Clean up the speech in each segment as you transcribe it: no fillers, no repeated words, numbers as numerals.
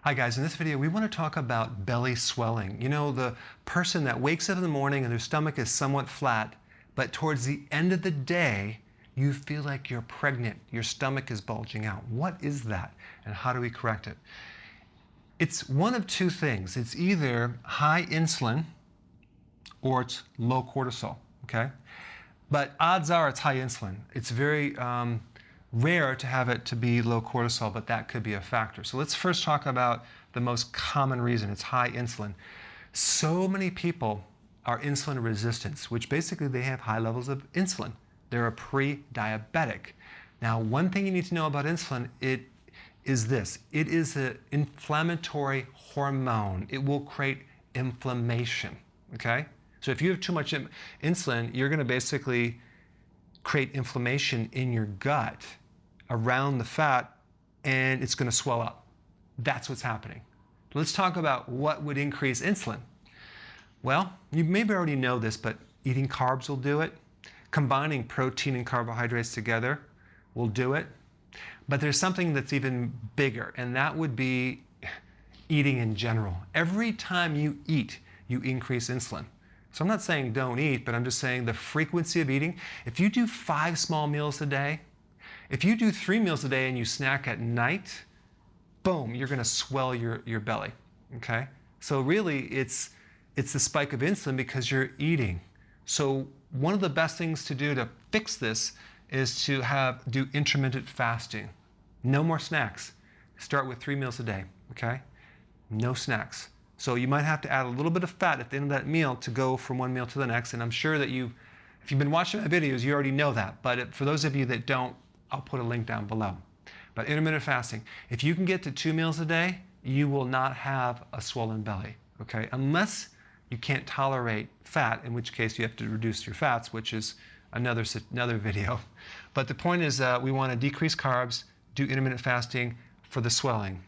Hi guys, in this video we want to talk about belly swelling. You know, the person that wakes up in the morning and their stomach is somewhat flat, but towards the end of the day you feel like you're pregnant, your stomach is bulging out. What is that and how do we correct it? It's one of two things. It's either high insulin or it's low cortisol, okay? But odds are it's high insulin. It's very rare to have it to be low cortisol, but that could be a factor. So let's first talk about the most common reason. It's high insulin. So many people are insulin resistant, which basically they have high levels of insulin. They're a pre-diabetic. Now, one thing you need to know about insulin, it is this. It is an inflammatory hormone. It will create inflammation, okay? So if you have too much insulin, you're going to basically create inflammation in your gut around the fat, and it's going to swell up. That's what's happening. Let's talk about what would increase insulin. Well, you maybe already know this, but eating carbs will do it. Combining protein and carbohydrates together will do it. But there's something that's even bigger, and that would be eating in general. Every time you eat, you increase insulin. So I'm not saying don't eat, but I'm just saying the frequency of eating. If you do 5 small meals a day, if you do 3 meals a day and you snack at night, boom, you're going to swell your belly, okay? So really, it's the spike of insulin because you're eating. So one of the best things to do to fix this is to do intermittent fasting. No more snacks. Start with 3 meals a day, okay? No snacks. So you might have to add a little bit of fat at the end of that meal to go from one meal to the next. And I'm sure that if you've been watching my videos, you already know that. But for those of you that don't, I'll put a link down below. But intermittent fasting, if you can get to 2 meals a day, you will not have a swollen belly, okay? Unless you can't tolerate fat, in which case you have to reduce your fats, which is another video. But the point is we want to decrease carbs, do intermittent fasting for the swelling.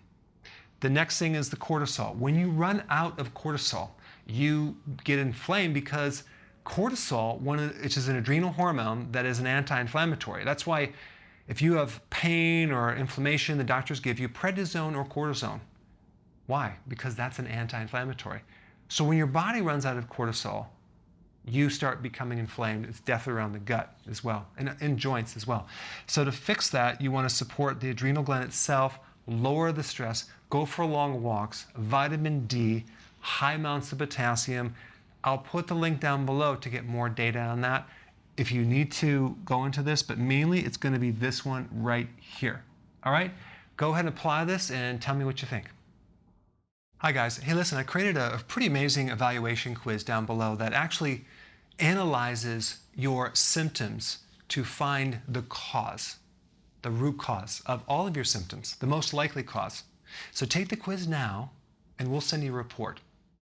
The next thing is the cortisol. When you run out of cortisol, you get inflamed because cortisol, which is an adrenal hormone that is an anti-inflammatory. That's why if you have pain or inflammation, the doctors give you prednisone or cortisone. Why? Because that's an anti-inflammatory. So when your body runs out of cortisol, you start becoming inflamed. It's death around the gut as well, and in joints as well. So to fix that, you want to support the adrenal gland itself, lower the stress, go for long walks, vitamin D, high amounts of potassium. I'll put the link down below to get more data on that if you need to go into this, but mainly it's going to be this one right here. All right? Go ahead and apply this and tell me what you think. Hi guys. Hey, listen, I created a pretty amazing evaluation quiz down below that actually analyzes your symptoms to find the cause, the root cause of all of your symptoms, the most likely cause. So take the quiz now and we'll send you a report.